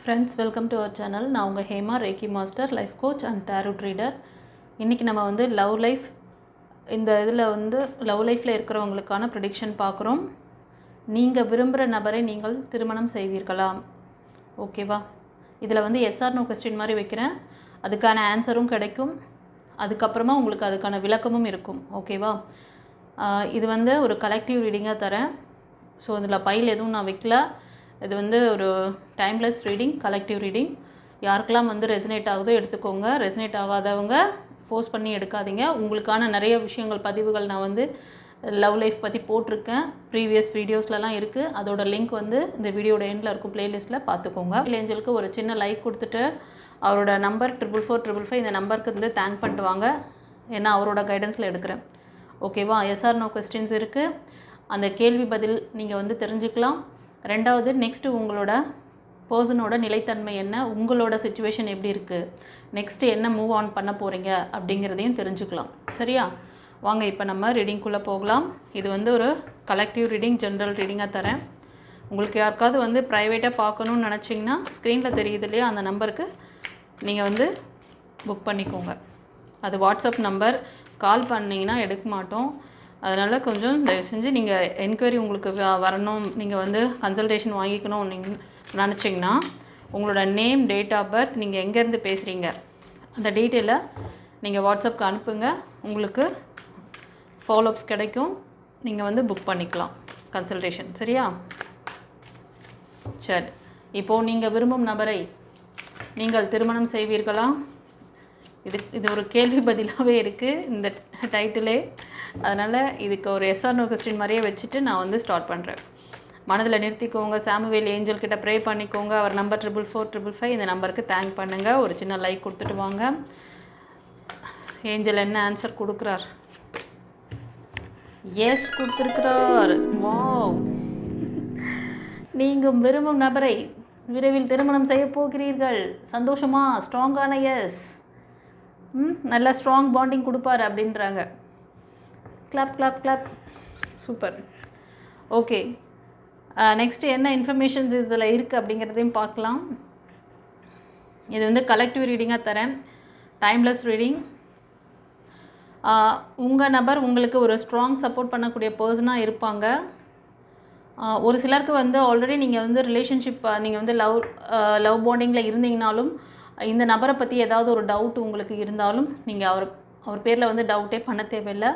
Friends, welcome to our channel. நான் உங்கள் Hema, reiki master, life coach and tarot reader. இன்றைக்கி நம்ம லவ் லைஃப், இந்த இதில் லவ் லைஃப்பில் இருக்கிறவங்களுக்கான ப்ரெடிக்ஷன் பார்க்குறோம். நீங்கள் விரும்புகிற நபரை நீங்கள் திருமணம் செய்வீர்களா? ஓகேவா? இதில் எஸ் ஆர் நோ கொஸ்டின் மாதிரி வைக்கிறேன். அதுக்கான ஆன்சரும் கிடைக்கும். அதுக்கப்புறமா உங்களுக்கு அதுக்கான விளக்கமும் இருக்கும். ஓகேவா? இது ஒரு கலெக்டிவ் ரீடிங்காக தரேன். ஸோ இதில் பைல் எதுவும் நான் வைக்கல. இது ஒரு டைம்லெஸ் ரீடிங், கலெக்டிவ் ரீடிங். யாருக்கெல்லாம் ரெசனேட் ஆகுதோ எடுத்துக்கோங்க. ரெசனேட் ஆகாதவங்க ஃபோர்ஸ் பண்ணி எடுக்காதீங்க. உங்களுக்கான நிறைய விஷயங்கள், பதிவுகள் நான் லவ் லைஃப் பற்றி போட்டிருக்கேன். ப்ரீவியஸ் வீடியோஸ்லலாம் இருக்குது. அதோட லிங்க் இந்த வீடியோட எண்டில் இருக்கும், ப்ளேலிஸ்ட்டில் பார்த்துக்கோங்க. ஏஞ்சலுக்கு ஒரு சின்ன லைக் கொடுத்துட்டு அவரோட நம்பர் 44455 இந்த நம்பருக்கு தேங்க் பண்ணிட்டு வாங்க. ஏன்னா அவரோட கைடன்ஸில் எடுக்கிறேன். ஓகேவா? எஸ்ஆர் நோ கொஸ்டின்ஸ் இருக்குது. அந்த கேள்வி பதில் நீங்கள் தெரிஞ்சுக்கலாம். ரெண்டாவது, நெக்ஸ்ட்டு உங்களோட பர்சனோட நிலைத்தன்மை என்ன, உங்களோட சிச்சுவேஷன் எப்படி இருக்குது, நெக்ஸ்ட்டு என்ன மூவ் ஆன் பண்ண போகிறீங்க அப்படிங்கிறதையும் தெரிஞ்சுக்கலாம். சரியா? வாங்க இப்போ நம்ம ரீடிங்குள்ளே போகலாம். இது ஒரு கலெக்டிவ் ரீடிங், ஜென்ரல் ரீடிங்காக தரேன். உங்களுக்கு யாருக்காவது ப்ரைவேட்டாக பார்க்கணுன்னு நினச்சிங்கன்னா ஸ்க்ரீனில் தெரியுது இல்லையா, அந்த நம்பருக்கு நீங்கள் புக் பண்ணிக்கோங்க. அது வாட்ஸ்அப் நம்பர். கால் பண்ணிங்கன்னா எடுக்க மாட்டோம். அதனால் கொஞ்சம் தயவு செஞ்சு நீங்கள் என்கொயரி உங்களுக்கு வரணும், நீங்கள் கன்சல்டேஷன் வாங்கிக்கணும் நீங்கள் நினச்சிங்கன்னா உங்களோட நேம், டேட் ஆஃப் பர்த், நீங்கள் எங்கேருந்து பேசுகிறீங்க, அந்த டீட்டெயிலை நீங்கள் வாட்ஸ்அப்புக்கு அனுப்புங்க. உங்களுக்கு ஃபாலோஅப்ஸ் கிடைக்கும். நீங்கள் புக் பண்ணிக்கலாம் கன்சல்டேஷன். சரியா? சரி, இப்போது நீங்கள் விரும்பும் நபரை நீங்கள் திருமணம் செய்வீர்களா? இது ஒரு கேள்வி பதிலாகவே இருக்குது இந்த டைட்டிலே. அதனால் இதுக்கு ஒரு எஸ்ஆர் நோ கொஸ்டின் மாதிரியே வச்சுட்டு நான் ஸ்டார்ட் பண்ணுறேன். மனதில் நிறுத்திக்கோங்க. சாமுவேல் ஏஞ்சல் கிட்ட ப்ரே பண்ணிக்கோங்க. அவர் நம்பர் 44455 இந்த நம்பருக்கு தேங்க் பண்ணுங்கள். ஒரு சின்ன லைக் கொடுத்துட்டு வாங்க. ஏஞ்சல் என்ன ஆன்சர் கொடுக்குறார்? எஸ் கொடுத்துருக்கிறார். வாவ்! நீங்கள் விரும்பும் நபரை விரைவில் திருமணம் செய்ய போகிறீர்கள். சந்தோஷமா? ஸ்ட்ராங்கான எஸ். நல்லா ஸ்ட்ராங் பாண்டிங் கொடுப்பார் அப்படின்றாங்க. Clap clap clap. Super. Okay, next என்ன இன்ஃபர்மேஷன்ஸ் இதில் இருக்குது அப்படிங்கிறதையும் பார்க்கலாம். இது கலெக்டிவ் ரீடிங்காக தரேன், டைம்லெஸ் ரீடிங். உங்கள் நபர் உங்களுக்கு ஒரு ஸ்ட்ராங் சப்போர்ட் பண்ணக்கூடிய பர்சனாக இருப்பாங்க. ஒரு சிலருக்கு ஆல்ரெடி நீங்கள் ரிலேஷன்ஷிப், நீங்கள் லவ் பாண்டிங்கில் இருந்தீங்கனாலும் இந்த நபரை பற்றி ஏதாவது ஒரு டவுட் உங்களுக்கு இருந்தாலும் நீங்கள் அவர் பேரில் டவுட்டே பண்ண தேவையில்லை.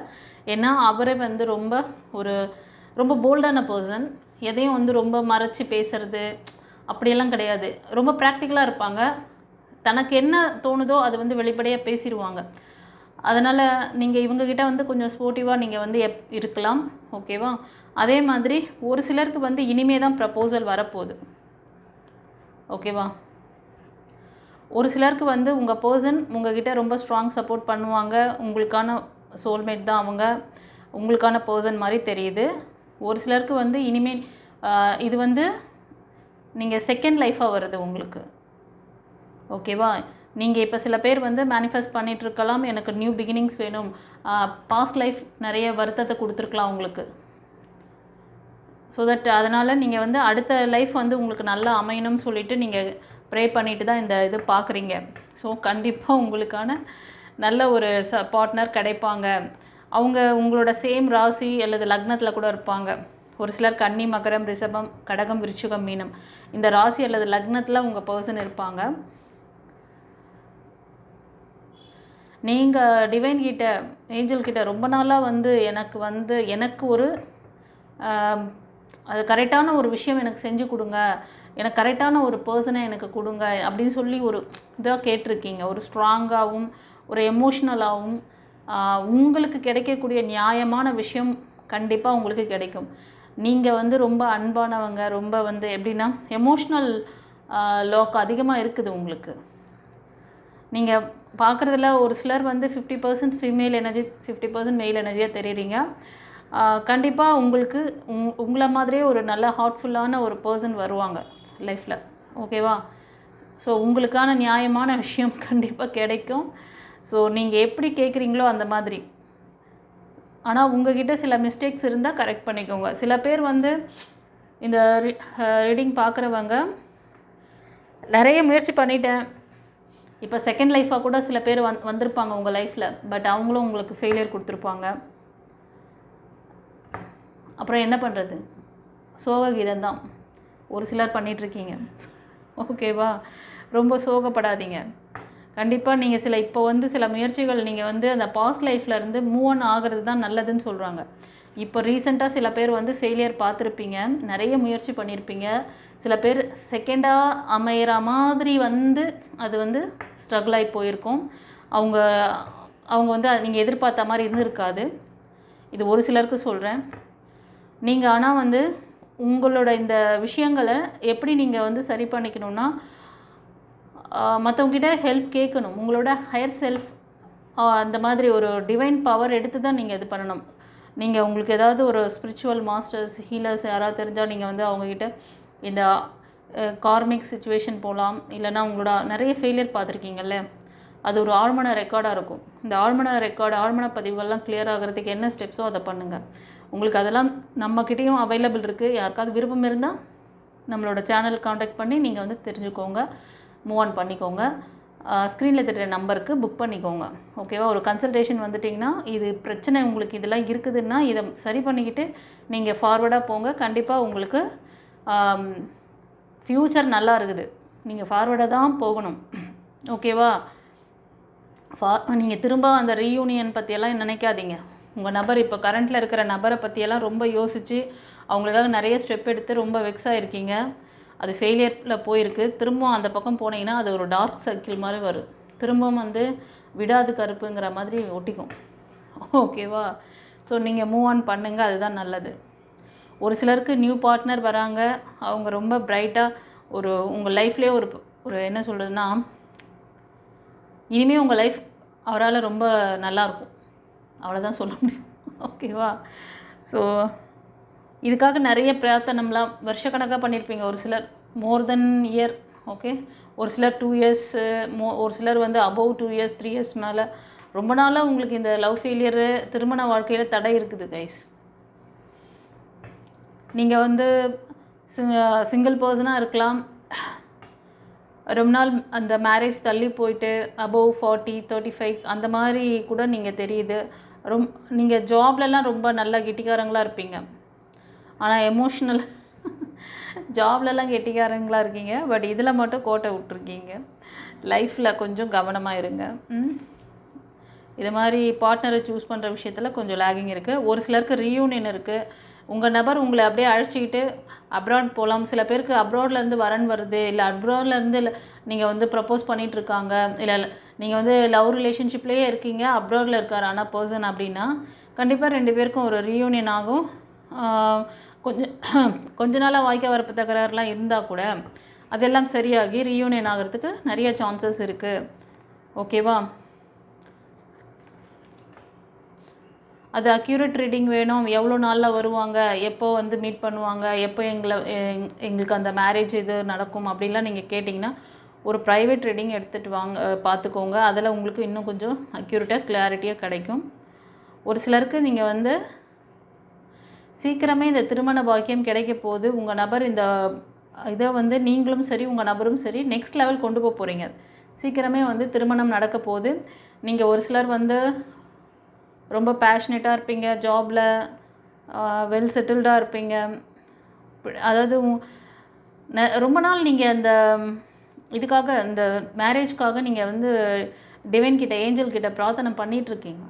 ஏன்னா அவரே ரொம்ப போல்டான பர்சன். எதையும் ரொம்ப மறைச்சி பேசுகிறது அப்படியெல்லாம் கிடையாது. ரொம்ப ப்ராக்டிக்கலாக இருப்பாங்க. தனக்கு என்ன தோணுதோ அது வெளிப்படையாக பேசிடுவாங்க. அதனால் நீங்கள் இவங்கக்கிட்ட கொஞ்சம் ஸ்போர்ட்டிவாக நீங்கள் இருக்கலாம். ஓகேவா? அதே மாதிரி ஒரு சிலருக்கு இனிமே தான் ப்ரப்போசல் வரப்போகுது. ஓகேவா? ஒரு சிலருக்கு உங்கள் பர்சன் உங்கள்கிட்ட ரொம்ப ஸ்ட்ராங் சப்போர்ட் பண்ணுவாங்க. உங்களுக்கான சோல்மேட் தான் அவங்க, உங்களுக்கான பர்சன் மாதிரி தெரியுது. ஒரு சிலருக்கு இனிமேல் இது நீங்கள் செகண்ட் லைஃபாக வருது உங்களுக்கு. ஓகேவா? நீங்கள் இப்போ சில பேர் மேனிஃபெஸ்ட் பண்ணிகிட்ருக்கலாம், எனக்கு நியூ பிகினிங்ஸ் வேணும். பாஸ்ட் லைஃப் நிறைய வருத்தத்தை கொடுத்துருக்கலாம் உங்களுக்கு. ஸோ தட் அதனால் நீங்கள் அடுத்த லைஃப் உங்களுக்கு நல்லா அமையணும்னு சொல்லிவிட்டு நீங்கள் ப்ரே பண்ணிட்டு தான் இந்த இது பார்க்குறீங்க. ஸோ கண்டிப்பாக உங்களுக்கான நல்ல ஒரு பார்ட்னர் கிடைப்பாங்க. அவங்க உங்களோட சேம் ராசி அல்லது லக்னத்தில் கூட இருப்பாங்க. ஒரு சிலர் கன்னி, மகரம், ரிஷபம், கடகம், விருச்சிகம், மீனம் இந்த ராசி அல்லது லக்னத்தில் உங்கள் பர்சன் இருப்பாங்க. நீங்கள் டிவைன் கிட்ட, ஏஞ்சல் கிட்ட ரொம்ப நாளாக எனக்கு ஒரு அது கரெக்டான ஒரு விஷயம் எனக்கு செஞ்சு கொடுங்க, எனக்கு கரெக்டான ஒரு பர்சனை எனக்கு கொடுங்க அப்படின்னு சொல்லி ஒரு இதாக கேட்டிருக்கீங்க. ஒரு ஸ்ட்ராங்காகவும் ஒரு எமோஷ்னலாகவும் உங்களுக்கு கிடைக்கக்கூடிய நியாயமான விஷயம் கண்டிப்பாக உங்களுக்கு கிடைக்கும். நீங்கள் ரொம்ப அன்பானவங்க. ரொம்ப எப்படின்னா எமோஷ்னல் லாக் அதிகமாக இருக்குது உங்களுக்கு. நீங்கள் பார்க்குறதுல ஒரு சிலர் 50% ஃபீமேல் எனர்ஜி, 50% மெயில் எனர்ஜியாக தெரியுறீங்க. கண்டிப்பாக உங்களுக்கு உங்களை மாதிரியே ஒரு நல்ல ஹார்ட்ஃபுல்லான ஒரு பர்சன் வருவாங்க லைஃப்பில். ஓகேவா? ஸோ உங்களுக்கான நியாயமான விஷயம் கண்டிப்பாக கிடைக்கும். ஸோ நீங்கள் எப்படி கேட்குறீங்களோ அந்த மாதிரி. ஆனால் உங்கள்கிட்ட சில மிஸ்டேக்ஸ் இருந்தால் கரெக்ட் பண்ணிக்கோங்க. சில பேர் இந்த ரீடிங் பார்க்குறவங்க நிறைய முயற்சி பண்ணிட்டேன். இப்போ செகண்ட் லைஃபாக கூட சில பேர் வந்திருப்பாங்க உங்கள் லைஃப்பில். பட் அவங்களும் உங்களுக்கு ஃபெயிலியர் கொடுத்துருப்பாங்க. அப்புறம் என்ன பண்ணுறது? சோககீதம் தான் ஒரு சிலர் பண்ணிகிட்ருக்கீங்க. ஓகேவா? ரொம்ப சோகப்படாதீங்க. கண்டிப்பாக நீங்கள் இப்போ சில முயற்சிகள் நீங்கள் அந்த பாஸ்ட் லைஃப்லேருந்து மூவ் ஆன் ஆகிறது தான் நல்லதுன்னு சொல்கிறாங்க. இப்போ ரீசெண்டாக சில பேர் ஃபெயிலியர் பார்த்துருப்பீங்க, நிறைய முயற்சி பண்ணியிருப்பீங்க. சில பேர் செகண்டாக அமையிற மாதிரி அது ஸ்ட்ரகிள் ஆகி போயிருக்கும். அவங்க நீங்கள் எதிர்பார்த்த மாதிரி இருந்திருக்காது. இது ஒரு சிலருக்கு சொல்கிறேன். நீங்கள் ஆனால் உங்களோட இந்த விஷயங்களை எப்படி நீங்கள் சரி பண்ணிக்கணுன்னா, மற்றவங்ககிட்ட ஹெல்ப் கேட்கணும். உங்களோட ஹையர் செல்ஃப் அந்த மாதிரி ஒரு டிவைன் பவர் எடுத்து தான் நீங்கள் இது பண்ணணும். நீங்கள் உங்களுக்கு ஏதாவது ஒரு ஸ்பிரிச்சுவல் மாஸ்டர்ஸ், ஹீலர்ஸ் யாராவது தெரிஞ்சால் நீங்கள் அவங்கக்கிட்ட இந்த கார்மிக் சிச்சுவேஷன் போகலாம். இல்லைனா உங்களோட நிறைய ஃபெயிலியர் பார்த்துருக்கீங்கல்ல, அது ஒரு ஆழ்மன ரெக்கார்டாக இருக்கும். இந்த ஆழ்மன பதிவுகள்லாம் கிளியர் ஆகிறதுக்கு என்ன ஸ்டெப்ஸோ அதை பண்ணுங்கள். உங்களுக்கு அதெல்லாம் நம்மக்கிட்டேயும் அவைலபிள் இருக்குது. யாருக்காவது விருப்பம் இருந்தால் நம்மளோட சேனல் காண்டாக்ட் பண்ணி நீங்கள் தெரிஞ்சுக்கோங்க, மூவ் ஆன் பண்ணிக்கோங்க. ஸ்க்ரீனில் தெரிகிற நம்பருக்கு புக் பண்ணிக்கோங்க. ஓகேவா? ஒரு கன்சல்டேஷன் வந்துட்டிங்கன்னா, இது பிரச்சனை உங்களுக்கு இதெல்லாம் இருக்குதுன்னா இதை சரி பண்ணிக்கிட்டு நீங்கள் ஃபார்வர்டாக போங்க. கண்டிப்பாக உங்களுக்கு ஃப்யூச்சர் நல்லா இருக்குது. நீங்கள் ஃபார்வர்டாக தான் போகணும். ஓகேவா? நீங்கள் திரும்ப அந்த ரீயூனியன் பற்றியெல்லாம் நினைக்காதீங்க. உங்கள் நபர் இப்போ கரண்ட்டில் இருக்கிற நபரை பற்றியெல்லாம் ரொம்ப யோசித்து அவங்களுக்காக நிறைய ஸ்டெப் எடுத்து ரொம்ப வெக்ஸ் ஆகிருக்கீங்க. அது ஃபெயிலியரில் போயிருக்கு. திரும்பவும் அந்த பக்கம் போனீங்கன்னா அது ஒரு டார்க் சர்க்கிள் மாதிரி வரும். திரும்பவும் விடாது கருப்புங்கிற மாதிரி ஒட்டிக்கும். ஓகேவா? ஸோ நீங்கள் மூவ் ஆன் பண்ணுங்கள், அதுதான் நல்லது. ஒரு சிலருக்கு நியூ பார்ட்னர் வராங்க. அவங்க ரொம்ப பிரைட்டாக உங்கள் லைஃப்லேயே ஒரு என்ன சொல்கிறதுனா, இனிமேல் உங்கள் லைஃப் அவரால் ரொம்ப நல்லாயிருக்கும். அவ்வளோதான் சொல்ல முடியும். ஓகேவா? ஸோ இதுக்காக நிறைய பிரார்த்தனைலாம் வருஷக்கணக்காக பண்ணியிருப்பீங்க. ஒரு சிலர் மோர் தென் இயர். ஓகே, ஒரு சிலர் 2 இயர்ஸ், ஒரு சிலர் அபவ் 2 இயர்ஸ் 3 இயர்ஸ் மேலே. ரொம்ப நாளாக உங்களுக்கு இந்த லவ் ஃபெயிலியரு, திருமண வாழ்க்கையில் தடை இருக்குது கைஸ். நீங்கள் சிங்கிள் பர்சனாக இருக்கலாம். ரொம்ப நாள் அந்த மேரேஜ் தள்ளி போயிட்டு அபவ் 40, 35 அந்த மாதிரி கூட நீங்கள் தெரியுது. நீங்கள் ஜாப்லலாம் ரொம்ப நல்ல கெட்டிக்காரங்களாக இருப்பீங்க. ஆனால் எமோஷ்னல் ஜாப்லலாம் கெட்டிக்காரங்களாக இருக்கீங்க. பட் இதில் மட்டும் கோட்டை விட்ருக்கீங்க. லைஃப்பில் கொஞ்சம் கவனமாக இருங்க. இது மாதிரி பார்ட்னரை சூஸ் பண்ணுற விஷயத்தில் கொஞ்சம் லேகிங் இருக்குது. ஒரு சிலருக்கு ரீயூனியன் இருக்குது. உங்கள் நபர் உங்களை அப்படியே அழைச்சிக்கிட்டு அப்ராட் போகலாம். சில பேருக்கு அப்ராட்லேருந்து வரன் வருது, இல்லை அப்ராட்லேருந்து நீங்கள் ப்ரப்போஸ் பண்ணிகிட்ருக்காங்க, இல்லை நீங்கள் லவ் ரிலேஷன்ஷிப்லேயே இருக்கீங்க, அப்ராடில் இருக்கார் ஆனால் பர்சன் அப்படின்னா கண்டிப்பாக 2 பேருக்கும் ஒரு ரீயூனியன் ஆகும். கொஞ்ச நாளாக வாய்க்க வரப்பு தகராறுலாம் இருந்தால் கூட அதெல்லாம் சரியாகி ரீயூனியன் ஆகிறதுக்கு நிறைய சான்சஸ் இருக்குது. ஓகேவா? அது அக்யூரேட் ரீடிங் வேணும். எவ்வளோ நாளில் வருவாங்க, எப்போ மீட் பண்ணுவாங்க, எப்போ எங்களுக்கு அந்த மேரேஜ் இது நடக்கும் அப்படின்லாம் நீங்கள் கேட்டிங்கன்னா ஒரு ப்ரைவேட் ரீடிங் எடுத்துகிட்டு வாங்க, பார்த்துக்கோங்க. அதில் உங்களுக்கு இன்னும் கொஞ்சம் அக்யூரேட்டாக கிளாரிட்டியாக கிடைக்கும். ஒரு சிலருக்கு நீங்கள் சீக்கிரமே இந்த திருமண பாக்கியம் கிடைக்க போகுது. உங்கள் நபர் இந்த இதை நீங்களும் சரி உங்கள் நபரும் சரி நெக்ஸ்ட் லெவல் கொண்டு போக போகிறீங்க. சீக்கிரமே திருமணம் நடக்க போகுது. நீங்கள் ஒரு சிலர் ரொம்ப பேஷனேட்டாக இருப்பீங்க, ஜாபில் வெல் செட்டில்டாக இருப்பீங்க. அதாவது ரொம்ப நாள் நீங்கள் அந்த இதுக்காக இந்த மேரேஜ்க்காக நீங்கள் டிவைன் கிட்ட, ஏஞ்சல் கிட்ட பிரார்த்தனை பண்ணிகிட்ருக்கீங்க.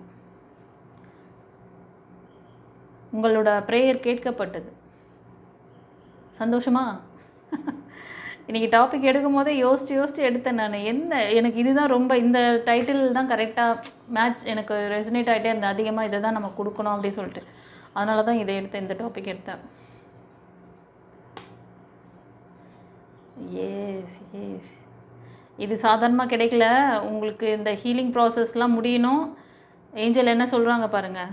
உங்களோட ப்ரேயர் கேட்கப்பட்டது. சந்தோஷமா? இன்றைக்கி டாபிக் எடுக்கும் போதே யோசித்து எடுத்தேன் நான். எனக்கு இதுதான் ரொம்ப, இந்த டைட்டில் தான் கரெக்டாக மேட்ச், எனக்கு ரெசனேட் ஆகிட்டே இருந்தேன். அதிகமாக இதை தான் நம்ம கொடுக்கணும் அப்படின்னு சொல்லிட்டு, அதனால தான் இதை எடுத்தேன், இந்த டாபிக் எடுத்தேன். எஸ் இது சாதாரணமாக கிடைக்கல. உங்களுக்கு இந்த ஹீலிங் ப்ராசஸ்லாம் முடியணும். ஏஞ்சல் என்ன சொல்கிறாங்க பாருங்கள்.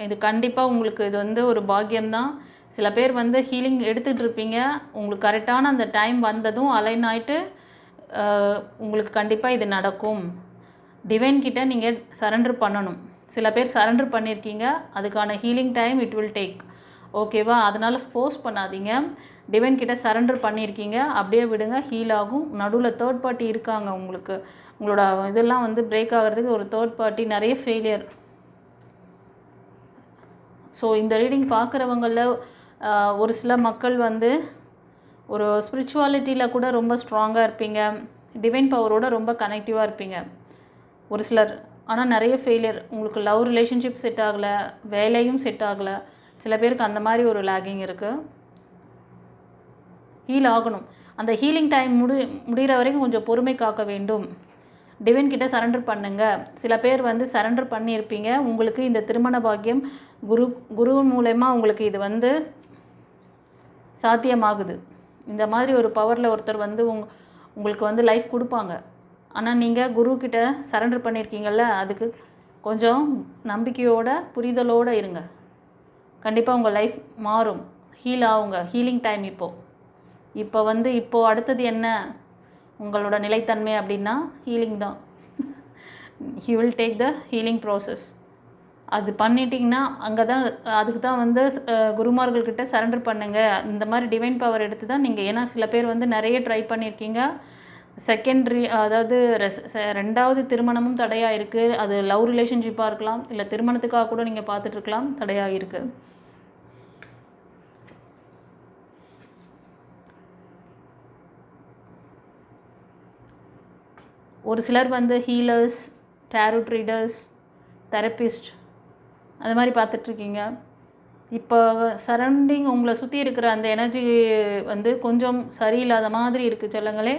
இது கண்டிப்பாக உங்களுக்கு இது ஒரு பாக்கியம்தான். சில பேர் ஹீலிங் எடுத்துகிட்டு இருப்பீங்க. உங்களுக்கு கரெக்டான அந்த டைம் வந்ததும் அலைன் ஆகிட்டு உங்களுக்கு கண்டிப்பாக இது நடக்கும். டிவைன் கிட்ட நீங்கள் சரண்டர் பண்ணணும். சில பேர் சரண்டர் பண்ணியிருக்கீங்க, அதுக்கான healing time it will take. ஓகேவா? அதனால் ஃபோர்ஸ் பண்ணாதீங்க. டிவைன் கிட்ட சரண்டர் பண்ணியிருக்கீங்க. அப்படியே விடுங்க, ஹீல் ஆகும். நடுவில் தேர்ட் பார்ட்டி இருக்காங்க உங்களுக்கு. உங்களோட இதெல்லாம் வந்து பிரேக் ஆகிறதுக்கு ஒரு தேர்ட் பார்ட்டி, நிறைய ஃபெயிலியர். ஸோ இந்த ரீடிங் பார்க்குறவங்களில் ஒரு சில மக்கள் வந்து ஒரு ஸ்பிரிச்சுவாலிட்டியில் கூட ரொம்ப ஸ்ட்ராங்காக இருப்பீங்க, டிவைன் பவரோட ரொம்ப கனெக்டிவாக இருப்பீங்க ஒரு சிலர். ஆனால் நிறைய ஃபெயிலியர். உங்களுக்கு லவ் ரிலேஷன்ஷிப் செட் ஆகலை, வேலையும் செட் ஆகலை. சில பேருக்கு அந்த மாதிரி ஒரு லேகிங் இருக்குது. ஹீல் ஆகணும். அந்த ஹீலிங் டைம் முடிகிற வரைக்கும் கொஞ்சம் பொறுமை காக்க வேண்டும். டிவைன் கிட்ட சரண்டர் பண்ணுங்கள். சில பேர் வந்து சரண்டர் பண்ணியிருப்பீங்க. உங்களுக்கு இந்த திருமண பாக்கியம் குரு மூலமா உங்களுக்கு இது வந்து சாத்தியமாகுது. இந்த மாதிரி ஒரு பவரில் ஒருத்தர் வந்து உங்களுக்கு வந்து லைஃப் கொடுப்பாங்க. ஆனால் நீங்கள் குருக்கிட்ட சரண்டர் பண்ணியிருக்கீங்கள்ல, அதுக்கு கொஞ்சம் நம்பிக்கையோட புரிதலோடு இருங்க. கண்டிப்பாக உங்கள் லைஃப் மாறும், ஹீல் ஆகுங்க. ஹீலிங் டைம் இப்போது அடுத்தது என்ன உங்களோட நிலைத்தன்மை அப்படின்னா ஹீலிங் தான். You will take the healing process. அது பண்ணிட்டீங்கன்னா அங்கே தான், அதுக்கு தான் வந்து குருமார்கள்கிட்ட சரண்டர் பண்ணுங்கள். இந்த மாதிரி டிவைன் பவர் எடுத்து தான் நீங்கள், ஏன்னா சில பேர் வந்து நிறைய ட்ரை பண்ணியிருக்கீங்க. அதாவது ரெண்டாவது திருமணமும் தடையாக இருக்குது. அது லவ் ரிலேஷன்ஷிப்பாக இருக்கலாம், இல்லை திருமணத்துக்காக கூட நீங்கள் பார்த்துட்ருக்கலாம், தடையாக இருக்குது. ஒரு சிலர் வந்து ஹீலர்ஸ், டேரோட் ரீடர்ஸ், தெரபிஸ்ட் அது மாதிரி பார்த்துட்ருக்கீங்க. இப்போ சரௌண்டிங் உங்களை சுற்றி இருக்கிற அந்த எனர்ஜி வந்து கொஞ்சம் சரியில்லாத மாதிரி இருக்குது செல்லங்களே.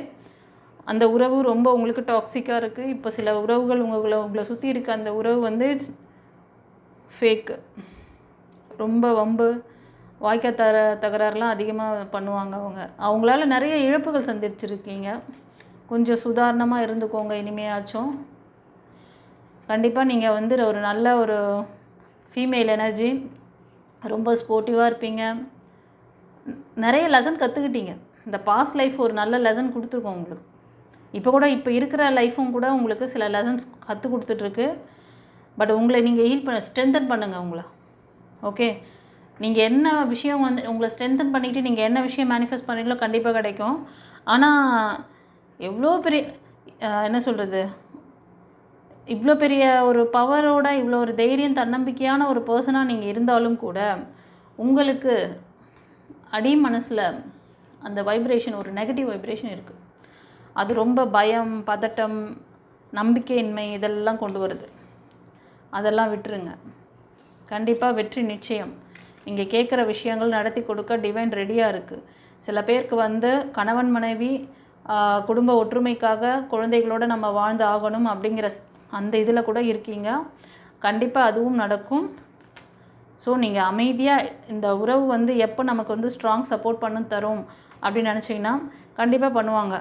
அந்த உறவு ரொம்ப உங்களுக்கு டாக்ஸிக்காக இருக்குது. இப்போ சில உறவுகள் உங்களை சுற்றி இருக்க அந்த உறவு வந்து ஃபேக்கு, ரொம்ப வம்பு, வாய்க்கா தகராறுலாம் அதிகமாக பண்ணுவாங்க. அவங்களால நிறைய இழப்புகள் சந்திச்சிருக்கீங்க. கொஞ்சம் சுதாரணமாக இருந்துக்கோங்க இனிமையாச்சும். கண்டிப்பாக நீங்கள் வந்து ஒரு நல்ல ஒரு ஃபீமேல் எனர்ஜி, ரொம்ப ஸ்போர்ட்டிவாக இருப்பீங்க. நிறைய லெசன் கற்றுக்கிட்டீங்க. இந்த பாஸ்ட் லைஃப் ஒரு நல்ல லெசன் கொடுத்துருக்கோம் உங்களுக்கு. இப்போ இருக்கிற லைஃப்பும் கூட உங்களுக்கு சில லெசன்ஸ் கற்றுக் கொடுத்துட்ருக்கு. பட் உங்களை நீங்கள் ஹீல் ஸ்ட்ரென்தன் பண்ணுங்கள் உங்களை. ஓகே, நீங்கள் என்ன விஷயம் வந்து உங்களை ஸ்ட்ரென்தன் பண்ணிக்கிட்டு நீங்கள் என்ன விஷயம் மேனிஃபெஸ்ட் பண்ணுறீங்களோ கண்டிப்பாக கிடைக்கும். ஆனால் எவ்வளோ பெரிய என்ன சொல்கிறது, இவ்வளோ பெரிய ஒரு பவரோட, இவ்வளோ ஒரு தைரியம், தன்னம்பிக்கையான ஒரு பர்சனாக நீங்கள் இருந்தாலும் கூட உங்களுக்கு அடி மனசில் அந்த வைப்ரேஷன், ஒரு நெகட்டிவ் வைப்ரேஷன் இருக்குது. அது ரொம்ப பயம், பதட்டம், நம்பிக்கையின்மை இதெல்லாம் கொண்டு வருது. அதெல்லாம் விட்டுருங்க. கண்டிப்பாக வெற்றி நிச்சயம். நீங்கள் கேட்குற விஷயங்கள் நடத்தி கொடுக்க டிவைன் ரெடியாக இருக்குது. சில பேருக்கு வந்து கணவன் மனைவி குடும்ப ஒற்றுமைக்காக குழந்தைகளோடு நம்ம வாழ்ந்து ஆகணும் அப்படிங்கிற அந்த இதில் கூட இருக்கீங்க. கண்டிப்பாக அதுவும் நடக்கும். ஸோ நீங்கள் அமைதியாக இந்த உறவு வந்து எப்போ நமக்கு வந்து ஸ்ட்ராங் சப்போர்ட் பண்ண தரும் அப்படின்னு நினச்சிங்கன்னா கண்டிப்பாக பண்ணுவாங்க.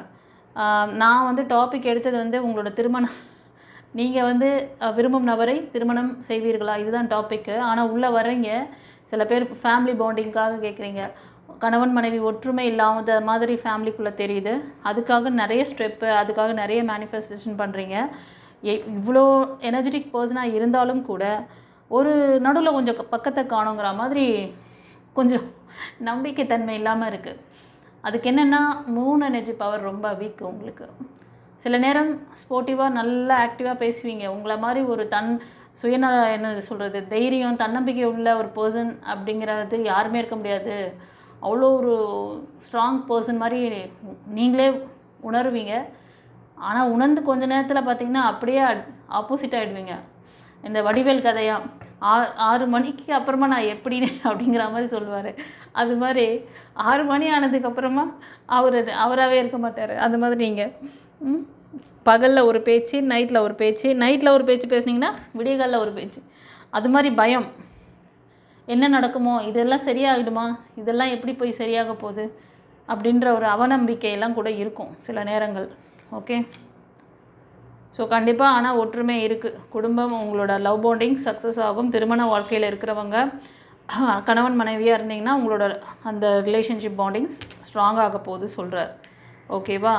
நான் வந்து டாபிக் எடுத்தது வந்து உங்களோட திருமணம், நீங்கள் வந்து விரும்பும் நபரை திருமணம் செய்வீர்களா, இதுதான் டாப்பிக்கு. ஆனால் உள்ளே வர்றீங்க சில பேர் ஃபேமிலி பாண்டிங்காக கேட்குறீங்க. கணவன் மனைவி ஒற்றுமை இல்லாத மாதிரி ஃபேமிலிக்குள்ளே தெரியுது. அதுக்காக நிறைய ஸ்டெப்பு, அதுக்காக நிறைய மேனிஃபெஸ்டேஷன் பண்ணுறீங்க. இவ்வளோ எனர்ஜெட்டிக் பர்சனாக இருந்தாலும் கூட ஒரு நடுவில் கொஞ்சம் பக்கத்தை காணுங்கிற மாதிரி கொஞ்சம் நம்பிக்கைத்தன்மை இல்லாமல் இருக்குது. அதுக்கு என்னென்னா மூன் எனர்ஜி பவர் ரொம்ப வீக் உங்களுக்கு. சில நேரம் ஸ்போர்ட்டிவாக நல்லா ஆக்டிவாக பேசுவீங்க. உங்களை மாதிரி ஒரு சுயநல என்ன சொல்கிறது, தைரியம், தன்னம்பிக்கை உள்ள ஒரு பர்சன் அப்படிங்கிறது யாருமே இருக்க முடியாது. அவ்வளோ ஒரு ஸ்ட்ராங் பர்சன் மாதிரி நீங்களே உணர்வீங்க. ஆனால் உணர்ந்து கொஞ்ச நேரத்தில் பார்த்திங்கன்னா அப்படியே ஆப்போசிட் ஆகிடுவீங்க. இந்த வடிவேல் கதையாக 6 மணிக்கு அப்புறமா நான் எப்படின்னு அப்படிங்கிற மாதிரி சொல்லுவார். அது மாதிரி 6 மணி ஆனதுக்கப்புறமா அவராகவே இருக்க மாட்டார். அது மாதிரி நீங்கள் பகலில் ஒரு பேச்சு, நைட்டில் ஒரு பேச்சு பேசுனீங்கன்னா விடியகாலில் ஒரு பேச்சு. அது மாதிரி பயம், என்ன நடக்குமோ, இதெல்லாம் சரியாகிடுமா, இதெல்லாம் எப்படி போய் சரியாக போகுது அப்படின்ற ஒரு அவநம்பிக்கையெல்லாம் கூட இருக்கும் சில நேரங்கள். ஓகே, ஸோ கண்டிப்பாக ஆனால் ஒற்றுமை இருக்குது. குடும்பம், உங்களோட லவ் பாண்டிங் சக்ஸஸ் ஆகும். திருமண வாழ்க்கையில் இருக்கிறவங்க கணவன் மனைவியாக இருந்தீங்கன்னா உங்களோட அந்த ரிலேஷன்ஷிப் பாண்டிங்ஸ் ஸ்ட்ராங் ஆக போகுது சொல்கிறார். ஓகேவா,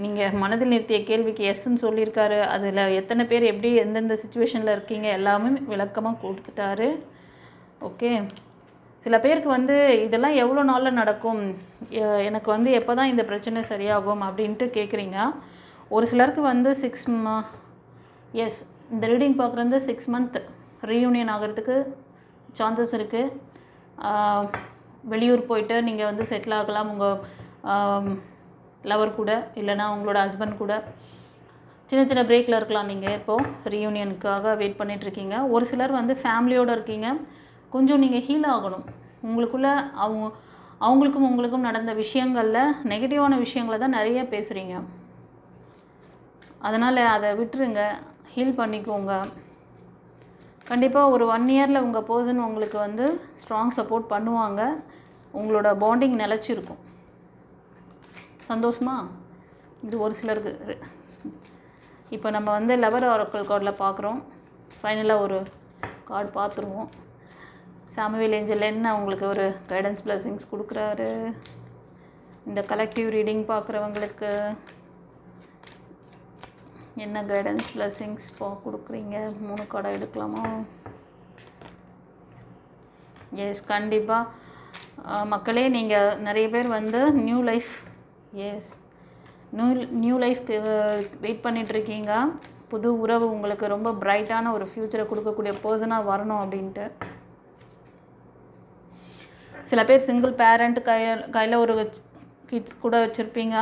நீங்கள் மனதில் நிறுத்திய கேள்விக்கு எஸ்ன்னு சொல்லியிருக்காரு. அதில் எத்தனை பேர் எப்படி எந்தெந்த சுச்சுவேஷனில் இருக்கீங்க எல்லாமே விளக்கமாக கொடுத்துட்டாரு. ஓகே, சில பேருக்கு வந்து இதெல்லாம் எவ்வளோ நாளில் நடக்கும், எனக்கு வந்து எப்போ தான் இந்த பிரச்சனை சரியாகும் அப்படின்ட்டு கேட்குறீங்க. ஒரு சிலருக்கு வந்து எஸ், இந்த ரீடிங் பார்க்குறது 6 மந்த் ரீயூனியன் ஆகிறதுக்கு சான்சஸ் இருக்குது. வெளியூர் போயிட்டு நீங்கள் வந்து செட்டில் ஆகலாம் உங்கள் லவர் கூட, இல்லைனா உங்களோட ஹஸ்பண்ட் கூட. சின்ன சின்ன பிரேக்கில் இருக்கலாம். நீங்கள் இப்போது ரீயூனியனுக்காக வெயிட் பண்ணிகிட்ருக்கீங்க. ஒரு சிலர் வந்து ஃபேமிலியோடு இருக்கீங்க. கொஞ்சம் நீங்கள் ஹீல் ஆகணும். உங்களுக்குள்ளே அவங்களுக்கும் உங்களுக்கும் நடந்த விஷயங்களில் நெகட்டிவான விஷயங்களை தான் நிறைய பேசுகிறீங்க. அதனால் அதை விட்டுருங்க, ஹீல் பண்ணிக்கோங்க. கண்டிப்பாக ஒரு 1 இயரில் உங்கள் பர்சன் உங்களுக்கு வந்து ஸ்ட்ராங் சப்போர்ட் பண்ணுவாங்க. உங்களோட பாண்டிங் நிலச்சிருக்கும். சந்தோஷமா? இது ஒரு சிலருக்கு. இப்போ நம்ம வந்து லவர் ஆரக்கிள் கார்டில் பார்க்குறோம். ஃபைனலாக ஒரு கார்டு பார்த்துருவோம். சாமுவேல் ஏஞ்சல் என்ன உங்களுக்கு ஒரு கைடன்ஸ் பிளெஸிங்ஸ் கொடுக்குறாரு இந்த கலெக்டிவ் ரீடிங் பார்க்குறவங்களுக்கு? என்ன கைடன்ஸ் பிளெஸிங்ஸ் கொடுக்குறீங்க? 3 கார்டாக எடுக்கலாமா? எஸ், கண்டிப்பாக மக்களே, நீங்கள் நிறைய பேர் வந்து நியூ லைஃப், எஸ், நியூ லைஃப்க்கு வெயிட் பண்ணிகிட்ருக்கீங்க. புது உறவு உங்களுக்கு ரொம்ப பிரைட்டான ஒரு ஃப்யூச்சரை கொடுக்கக்கூடிய பர்சனாக வரணும் அப்படின்ட்டு. சில பேர் சிங்கிள் பேரண்ட் கையில் ஒரு கிட்ஸ் கூட வச்சுருப்பீங்க.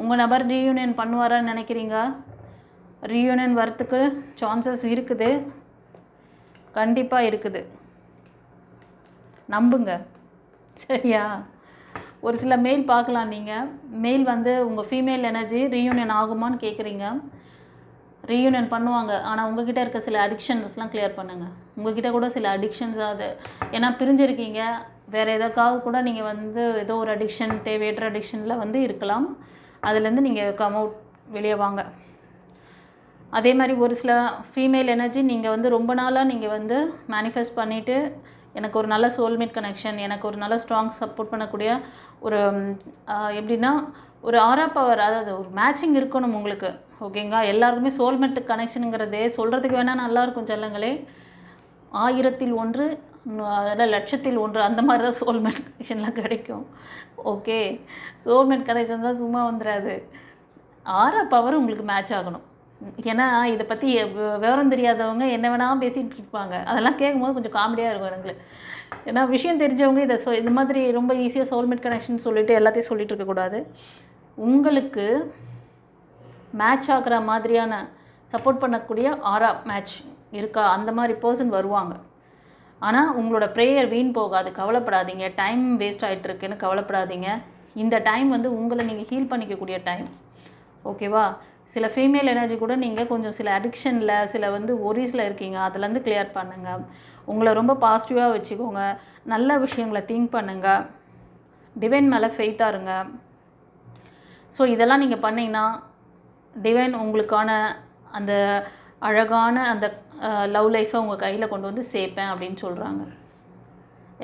உங்கள் நபர் ரீயூனியன் பண்ணுவாரான்னு நினைக்கிறீங்க. ரீயூனியன் வரத்துக்கு சான்சஸ் இருக்குது, கண்டிப்பாக இருக்குது, நம்புங்க. சரியா? ஒரு சில மெயில் பார்க்கலாம். நீங்கள் மெயில் வந்து உங்கள் ஃபீமேல் எனர்ஜி ரீயூனியன் ஆகுமான்னு கேட்குறீங்க. ரீயூனியன் பண்ணுவாங்க. ஆனால் உங்ககிட்ட இருக்க சில அடிக்ஷன்ஸ்லாம் கிளியர் பண்ணுங்கள். உங்ககிட்ட கூட சில அடிக்ஷன்ஸ், அது ஏன்னா பிரிஞ்சிருக்கீங்க, வேறு எதுக்காக கூட நீங்கள் வந்து ஏதோ ஒரு அடிக்ஷன், தேவையற்ற அடிக்ஷனில் வந்து இருக்கலாம். அதுலேருந்து நீங்கள் கம் அவுட், வெளியே வாங்க. அதே மாதிரி ஒரு சில ஃபீமேல் எனர்ஜி நீங்கள் வந்து ரொம்ப நாளாக நீங்கள் வந்து மேனிஃபெஸ்ட் பண்ணிவிட்டு, எனக்கு ஒரு நல்ல சோல்மேட் கனெக்ஷன், எனக்கு ஒரு நல்ல ஸ்ட்ராங் சப்போர்ட் பண்ணக்கூடிய ஒரு எப்படின்னா ஒரு ஆரா பவர், அதாவது ஒரு மேட்சிங் இருக்கணும் உங்களுக்கு. ஓகேங்களா? எல்லாருக்குமே சோல்மேட் கனெக்ஷனுங்கிறதே சொல்கிறதுக்கு வேணால் நல்லாயிருக்கும் செல்லங்களே. 1000ல் 1, அதில் 1,00,000ல் 1 அந்த மாதிரி தான் சோல்மேட் கனெக்ஷன்லாம் கிடைக்கும். ஓகே, சோல்மேட் கனெக்ஷன் தான் சும்மா வந்துடாது. ஆரா பவர் உங்களுக்கு மேட்ச் ஆகணும். ஏன்னா இதை பற்றி விவரம் தெரியாதவங்க என்ன வேணால் பேசிகிட்டு இருப்பாங்க. அதெல்லாம் கேட்கும்போது கொஞ்சம் காமெடியாக இருக்கும் எனக்கு. ஏன்னா விஷயம் தெரிஞ்சவங்க இதை இந்த மாதிரி ரொம்ப ஈஸியாக சோல்மேட் கனெக்ஷன் சொல்லிவிட்டு எல்லாத்தையும் சொல்லிகிட்டு இருக்கக்கூடாது. உங்களுக்கு மேட்ச் ஆகிற மாதிரியான சப்போர்ட் பண்ணக்கூடிய ஆரா மேட்ச் இருக்கா, அந்த மாதிரி பர்சன் வருவாங்க. ஆனால் உங்களோட ப்ரேயர் வீண் போகாது, கவலைப்படாதீங்க. டைம் வேஸ்ட் ஆகிட்டுருக்குன்னு கவலைப்படாதீங்க. இந்த டைம் வந்து உங்களை நீங்கள் ஹீல் பண்ணிக்கக்கூடிய டைம். ஓகேவா? சில ஃபீமேல் எனர்ஜி கூட நீங்கள் கொஞ்சம் சில அடிக்ஷனில், சில வந்து ஒரிஸில் இருக்கீங்க. அதுலேருந்து கிளியர் பண்ணுங்கள். உங்களை ரொம்ப பாசிட்டிவாக வச்சுக்கோங்க. நல்ல விஷயங்களை திங்க் பண்ணுங்கள். டிவைன் மேலே ஃபெய்த்தாக இருங்க. ஸோ இதெல்லாம் நீங்கள் பண்ணிங்கன்னா டிவைன் உங்களுக்கான அந்த அழகான அந்த லவ் லைஃப்பை உங்கள் கையில் கொண்டு வந்து சேர்ப்பேன் அப்படின்னு சொல்கிறாங்க.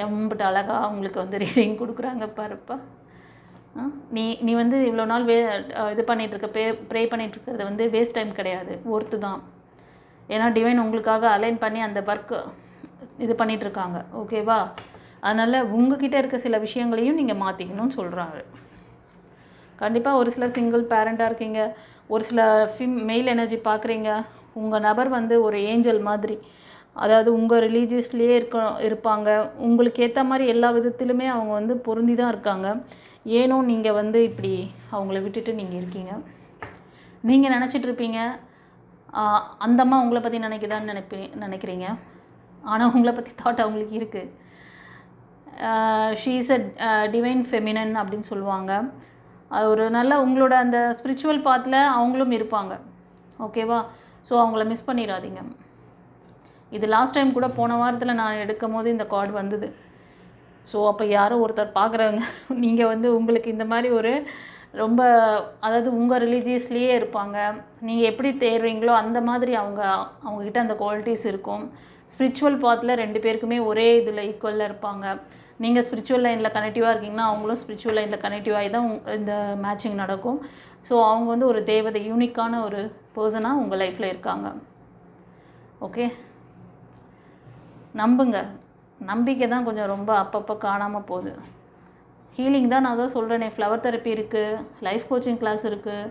எம்பிட்டு அழகாக உங்களுக்கு வந்து ரீடிங் கொடுக்குறாங்க பாருப்பா. நீ வந்து இவ்வளோ நாள் இது பண்ணிகிட்ருக்க, ப்ரே பண்ணிகிட்ருக்கிறது வந்து வேஸ்ட் டைம் கிடையாது, ஒர்த்து தான். ஏன்னா டிவைன் உங்களுக்காக அலைன் பண்ணி அந்த ஒர்க்கு இது பண்ணிகிட்ருக்காங்க. ஓகேவா? அதனால் உங்ககிட்ட இருக்க சில விஷயங்களையும் நீங்கள் மாற்றிக்கணும்னு சொல்கிறாரு. கண்டிப்பாக ஒரு சிலர் சிங்கிள் பேரண்ட்டாக இருக்கீங்க, ஒரு சில மெயில் எனர்ஜி பார்க்குறீங்க. உங்கள் நபர் வந்து ஒரு ஏஞ்சல் மாதிரி, அதாவது உங்கள் ரிலீஜியஸ்லேயே இருப்பாங்க. உங்களுக்கு ஏற்ற மாதிரி எல்லா விதத்திலுமே அவங்க வந்து பொருந்தி தான் இருக்காங்க. ஏனோ நீங்கள் வந்து இப்படி அவங்கள விட்டுட்டு நீங்கள் இருக்கீங்க. நீங்கள் நினச்சிட்ருப்பீங்க அந்த அம்மா உங்களை பற்றி நினைக்குதான்னு நினைக்கிறீங்க. ஆனால் உங்களை பற்றி தாட் அவங்களுக்கு இருக்குது. She is a divine feminine அப்படின்னு சொல்லுவாங்க. அது ஒரு நல்ல உங்களோட அந்த ஸ்பிரிச்சுவல் பாத்தில் அவங்களும் இருப்பாங்க. ஓகேவா? ஸோ அவங்கள மிஸ் பண்ணிடாதீங்க. இது லாஸ்ட் டைம் கூட போன வாரத்தில் நான் எடுக்கும் போது இந்த கார்டு வந்தது. ஸோ அப்போ யாரோ ஒருத்தர் பார்க்குறவங்க, நீங்கள் வந்து உங்களுக்கு இந்த மாதிரி ஒரு ரொம்ப, அதாவது உங்கள் ரிலீஜியஸ்லேயே இருப்பாங்க. நீங்கள் எப்படி தேடுறீங்களோ அந்த மாதிரி அவங்கக்கிட்ட அந்த குவாலிட்டிஸ் இருக்கும். ஸ்பிரிச்சுவல் பாத்தில் 2 பேருக்குமே ஒரே இதில் ஈக்குவலில் இருப்பாங்க. நீங்கள் ஸ்பிரிச்சுவல் லைனில் கனெக்டிவாக இருக்கீங்கன்னா அவங்களும் ஸ்பிரிச்சுவல் லைனில் கனெக்டிவாகி தான் இந்த மேட்சிங் நடக்கும். ஸோ அவங்க வந்து ஒரு தேவதை, யூனிக்கான ஒரு பர்சனாக உங்கள் லைஃப்பில் இருக்காங்க. ஓகே, நம்புங்க. நம்பிக்கை தான் கொஞ்சம் ரொம்ப அப்பப்போ காணாமல் போகுது. ஹீலிங் தான் நான் தான் சொல்கிறேனே, ஃப்ளவர் தெரப்பி இருக்குது, லைஃப் கோச்சிங் கிளாஸ் இருக்குது.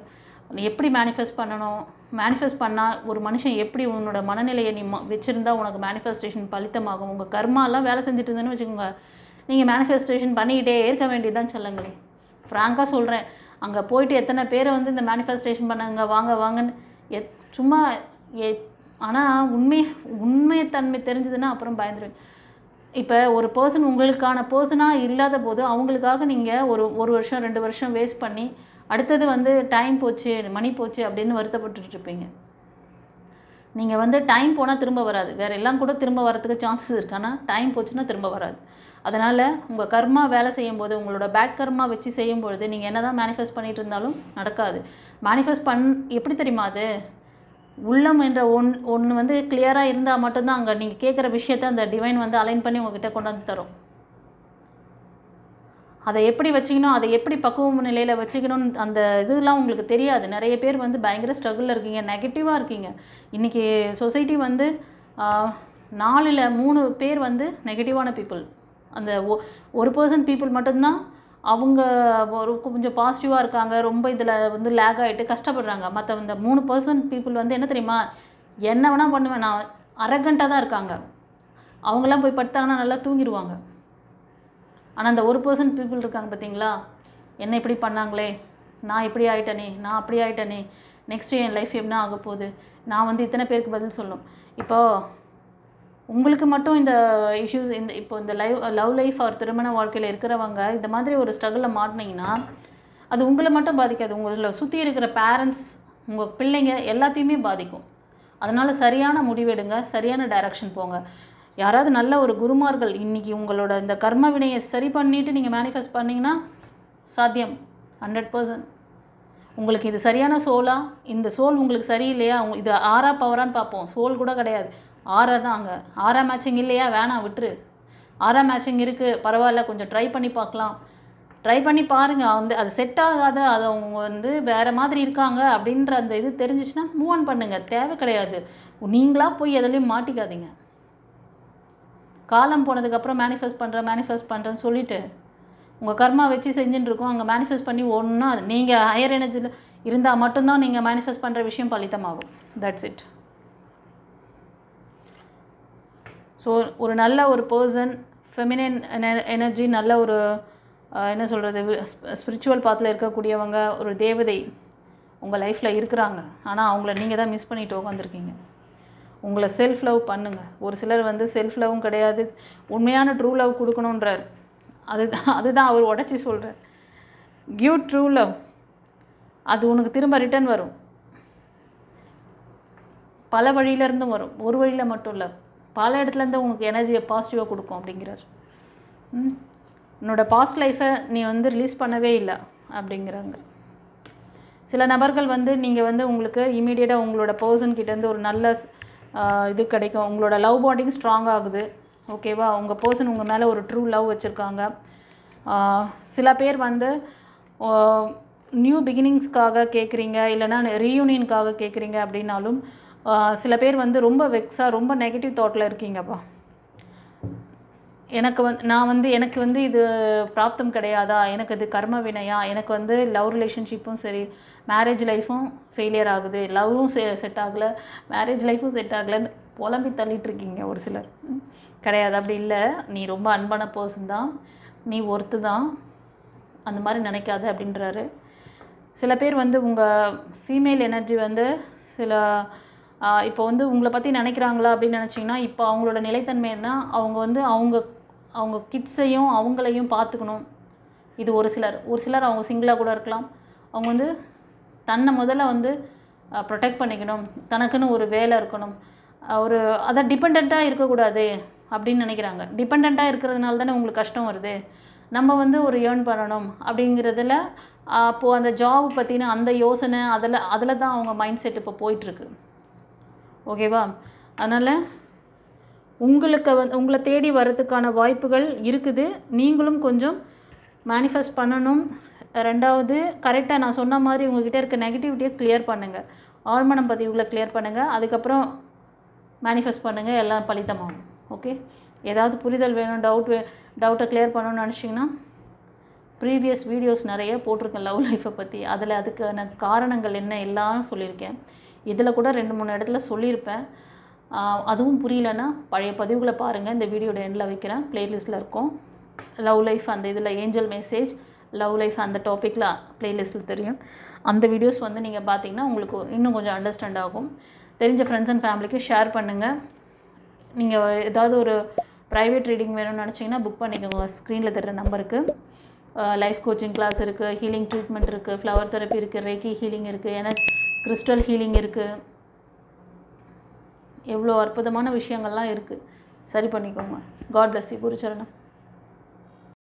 நீ எப்படி மேனிஃபெஸ்ட் பண்ணணும், மேனிஃபெஸ்ட் பண்ணால் ஒரு மனுஷன் எப்படி உன்னோட மனநிலையை நீ வச்சுருந்தா உனக்கு மேனிஃபெஸ்டேஷன் பலித்தமாகும். உங்கள் கர்மாலாம் வேலை செஞ்சுட்டு இருந்தேன்னு வச்சுக்கோங்க, நீங்கள் மேனிஃபெஸ்டேஷன் பண்ணிக்கிட்டே இருக்க வேண்டியதுதான் சொல்லுங்களே. ஃப்ராங்காக சொல்கிறேன், அங்கே போயிட்டு எத்தனை பேரை வந்து இந்த மேனிஃபெஸ்டேஷன் பண்ணாங்க வாங்க வாங்கன்னு சும்மா ஆனால் உண்மைத்தன்மை தெரிஞ்சதுன்னா அப்புறம் பயந்துருவேன். இப்போ ஒரு பர்சன் உங்களுக்கான பர்சனாக இல்லாத போது அவங்களுக்காக நீங்கள் ஒரு வருஷம் 2 வருஷம் வேஸ்ட் பண்ணி அடுத்தது வந்து டைம் போச்சு மணி போச்சு அப்படின்னு வருத்தப்பட்டுட்டு இருப்பீங்க. நீங்கள் வந்து டைம் போனால் திரும்ப வராது, வேறு எல்லாம் கூட திரும்ப வரத்துக்கு சான்சஸ் இருக்குது, ஆனால் டைம் போச்சுன்னா திரும்ப வராது. அதனால் உங்கள் கர்மா வேலை செய்யும்போது, உங்களோட பேட் கர்மா வச்சு செய்யும்பொழுது நீங்கள் என்ன தான் மேனிஃபெஸ்ட் பண்ணிகிட்டு இருந்தாலும் நடக்காது. மேனிஃபெஸ்ட் எப்படி தெரியுமா, அது உள்ளம் என்ற ஒன்று வந்து கிளியராக இருந்தால் மட்டும்தான் அங்கே நீங்கள் கேட்குற விஷயத்தை அந்த டிவைன் வந்து அலைன் பண்ணி உங்ககிட்ட கொண்டாந்து தரும். அதை எப்படி வச்சுக்கணும், அதை எப்படி பக்குவ நிலையில் வச்சுக்கணும்னு அந்த இதெல்லாம் உங்களுக்கு தெரியாது. நிறைய பேர் வந்து பயங்கர ஸ்ட்ரகிளில் இருக்கீங்க, நெகட்டிவாக இருக்கீங்க. இன்றைக்கி சொசைட்டி வந்து 4ல் 3 பேர் வந்து நெகட்டிவான பீப்புள். அந்த 1% பீப்புள் மட்டும்தான் அவங்க கொஞ்சம் பாசிட்டிவாக இருக்காங்க, ரொம்ப இதில் வந்து லேக் ஆகிட்டு கஷ்டப்படுறாங்க. மற்ற இந்த 3% பீப்புள் வந்து என்ன தெரியுமா, என்ன வேணால் பண்ணுவேன் நான், அரகண்ட்டாக தான் இருக்காங்க. அவங்களாம் போய் படுத்தாங்கன்னா நல்லா தூங்கிடுவாங்க. ஆனால் அந்த 1% பீப்புள் இருக்காங்க பார்த்தீங்களா, என்ன இப்படி பண்ணாங்களே, நான் இப்படி ஆகிட்டனே, நான் அப்படி ஆகிட்டனே, நெக்ஸ்ட்டு என் லைஃப் என்ன ஆக போகுது, நான் வந்து இத்தனை பேருக்கு பதில் சொல்லும். இப்போது உங்களுக்கு மட்டும் இந்த இஷ்யூஸ் இப்போ இந்த லவ் லைஃப் ஆர் திருமண வாழ்க்கையில் இருக்கிறவங்க இந்த மாதிரி ஒரு ஸ்ட்ரகிளில் மாட்டினீங்கன்னா அது உங்களை மட்டும் பாதிக்காது, உங்களை சுற்றி இருக்கிற பேரண்ட்ஸ், உங்கள் பிள்ளைங்க எல்லாத்தையுமே பாதிக்கும். அதனால் சரியான முடிவெடுங்க, சரியான டைரக்ஷன் போங்க. யாராவது நல்ல ஒரு குருமார்கள் இன்றைக்கி உங்களோட இந்த கர்ம வினையை சரி பண்ணிவிட்டு நீங்கள் மேனிஃபெஸ்ட் பண்ணிங்கன்னா சாத்தியம் 100%. உங்களுக்கு இது சரியான சோலா, இந்த சோல் உங்களுக்கு சரியில்லையா, இது 6 பவரான்னு பார்ப்போம், சோல் கூட கிடையாது, 6 தான். அங்கே 6 மேட்சிங் இல்லையா, வேணாம் விட்டுரு. 6 மேட்சிங் இருக்குது, பரவாயில்ல, கொஞ்சம் ட்ரை பண்ணி பார்க்கலாம், ட்ரை பண்ணி பாருங்கள். வந்து அது செட் ஆகாத, அது அவங்க வந்து வேறு மாதிரி இருக்காங்க அப்படின்ற அந்த இது தெரிஞ்சிச்சுன்னா மூவ் ஆன் பண்ணுங்கள், தேவை கிடையாது. நீங்களாக போய் எதுலேயும் மாட்டிக்காதீங்க. காலம் போனதுக்கப்புறம் மேனிஃபெஸ்ட் பண்ணுறேன்னு சொல்லிவிட்டு உங்கள் கர்மா வச்சு செஞ்சுட்டு இருக்கோம், அங்கே மேனிஃபெஸ்ட் பண்ணி ஒன்றா நீங்கள் ஹையர் எனர்ஜியில் இருந்தால் மட்டும்தான் நீங்கள் மேனிஃபெஸ்ட் பண்ணுற விஷயம் பலித்தமாகும். That's it. ஸோ ஒரு நல்ல ஒரு பர்சன், ஃபெமினின் எனர்ஜி, நல்ல ஒரு என்ன சொல்கிறது, ஸ்பிரிச்சுவல் பாத்தில் இருக்கக்கூடியவங்க, ஒரு தேவதை உங்கள் லைஃப்பில் இருக்கிறாங்க. ஆனால் அவங்கள நீங்கள் தான் மிஸ் பண்ணிட்டு உட்காந்துருக்கீங்க. உங்களை செல்ஃப் லவ் பண்ணுங்கள். ஒரு சிலர் வந்து செல்ஃப் லவ்வும் கிடையாது, உண்மையான ட்ரூ லவ் கொடுக்கணுன்றார். அதுதான் அவர் உடச்சி சொல்கிறார். கிவ் ட்ரூ லவ், அது உனக்கு திரும்ப ரிட்டர்ன் வரும். பல வழியிலேருந்தும் வரும், ஒரு வழியில் மட்டும் இல்லை, பல இடத்துலேருந்து உங்களுக்கு எனர்ஜியை பாசிட்டிவாக கொடுக்கும் அப்படிங்கிறார். உன்னோட பாஸ்ட் லைஃப்பை நீ வந்து ரிலீஸ் பண்ணவே இல்லை அப்படிங்கிறாங்க. சில நபர்கள் வந்து நீங்கள் வந்து உங்களுக்கு இமீடியட்டாக உங்களோட பர்சன்கிட்டேருந்து ஒரு நல்ல இது கிடைக்கும், உங்களோட லவ் பாண்டிங் ஸ்ட்ராங் ஆகுது. ஓகேவா, உங்கள் பர்சன் உங்கள் மேலே ஒரு ட்ரூ லவ் வச்சுருக்காங்க. சில பேர் வந்து நியூ பிகினிங்ஸ்க்காக கேட்குறீங்க, இல்லைனா ரீயூனியனுக்காக கேட்குறீங்க அப்படின்னாலும் சில பேர் வந்து ரொம்ப வெக்ஸாக ரொம்ப நெகட்டிவ் தாட்டில் இருக்கீங்கப்பா. எனக்கு வந்து இது பிராப்தம் கிடையாதா, எனக்கு இது கர்ம வினையா, எனக்கு வந்து லவ் ரிலேஷன்ஷிப்பும் சரி மேரேஜ் லைஃப்பும் ஃபெயிலியர் ஆகுது, லவ்வும் செட் ஆகலை, மேரேஜ் லைஃப்பும் செட் ஆகலைன்னு புலம்பி தள்ளிட்டுருக்கீங்க. ஒரு சிலர் கிடையாது, அப்படி இல்லை, நீ ரொம்ப அன்பான பர்சன் தான், நீ ஒர்த்து தான், அந்த மாதிரி நினைக்காத அப்படின்றாரு. சில பேர் வந்து உங்கள் ஃபீமேல் எனர்ஜி வந்து சில இப்போ வந்து உங்களை பற்றி நினைக்கிறாங்களா அப்படின்னு நினச்சிங்கன்னா, இப்போ அவங்களோட நிலைத்தன்மை என்ன, அவங்க வந்து அவங்க கிட்ஸையும் அவங்களையும் பார்த்துக்கணும். இது ஒரு சிலர் அவங்க சிங்கிளாக கூட இருக்கலாம், அவங்க வந்து தன்னை முதல்ல வந்து ப்ரொடெக்ட் பண்ணிக்கணும், தனக்குன்னு ஒரு வேலை இருக்கணும், ஒரு அதை டிபெண்ட்டாக இருக்கக்கூடாது அப்படின்னு நினைக்கிறாங்க. டிபெண்ட்டாக இருக்கிறதுனால தானே உங்களுக்கு கஷ்டம் வருது, நம்ம வந்து ஒரு ஏர்ன் பண்ணணும் அப்படிங்கிறதுல அப்போது அந்த ஜாப் பற்றின அந்த யோசனை அதில் தான் அவங்க மைண்ட் செட் இப்போ போயிட்டுருக்கு. ஓகேவா, அதனால் உங்களை தேடி வர்றதுக்கான வாய்ப்புகள் இருக்குது. நீங்களும் கொஞ்சம் மேனிஃபெஸ்ட் பண்ணணும். 2வது, கரெக்டாக நான் சொன்ன மாதிரி உங்கள்கிட்ட இருக்க நெகட்டிவிட்டியை கிளியர் பண்ணுங்கள், ஆழ்மனம் பதிவுகளை கிளியர் பண்ணுங்கள், அதுக்கப்புறம் மேனிஃபெஸ்ட் பண்ணுங்கள், எல்லாம் பலித்தமாகும். ஓகே, ஏதாவது புரிதல் வேணும், டவுட்டை கிளியர் பண்ணணும்னு நினச்சிங்கன்னா ப்ரீவியஸ் வீடியோஸ் நிறைய போட்டிருக்கேன் லவ் லைஃப்பை பற்றி. அதில் அதுக்கான காரணங்கள் என்ன எல்லாம் சொல்லியிருக்கேன். இதில் கூட 2-3 இடத்துல சொல்லியிருப்பேன். அதுவும் புரியலன்னா பழைய பதிவுகளை பாருங்கள். இந்த வீடியோட எண்டில் வைக்கிறேன், ப்ளேலிஸ்ட்டில் இருக்கும். லவ் லைஃப் அந்த இதில் ஏஞ்சல் மெசேஜ், லவ் லைஃப் அந்த டாப்பிக்கில் ப்ளேலிஸ்ட்டில் தெரியும். அந்த வீடியோஸ் வந்து நீங்கள் பார்த்தீங்கன்னா உங்களுக்கு இன்னும் கொஞ்சம் அண்டர்ஸ்டாண்ட் ஆகும். தெரிஞ்ச ஃப்ரெண்ட்ஸ் அண்ட் ஃபேமிலிக்கு ஷேர் பண்ணுங்கள். நீங்கள் ஏதாவது ஒரு ப்ரைவேட் ரீடிங் வேணும்னு நினச்சிங்கன்னா புக் பண்ணிக்கோங்க. ஸ்க்ரீனில் தர்ற நம்பருக்கு. லைஃப் கோச்சிங் கிளாஸ் இருக்குது, ஹீலிங் ட்ரீட்மெண்ட் இருக்குது, ஃப்ளவர் தெரப்பி இருக்குது, ரேக்கி ஹீலிங் இருக்குது, எனக்கு கிறிஸ்டல் ஹீலிங் இருக்குது. எவ்வளோ அற்புதமான விஷயங்கள்லாம் இருக்குது. சரி பண்ணிக்கோங்க. God bless you. குருச்சரணம்.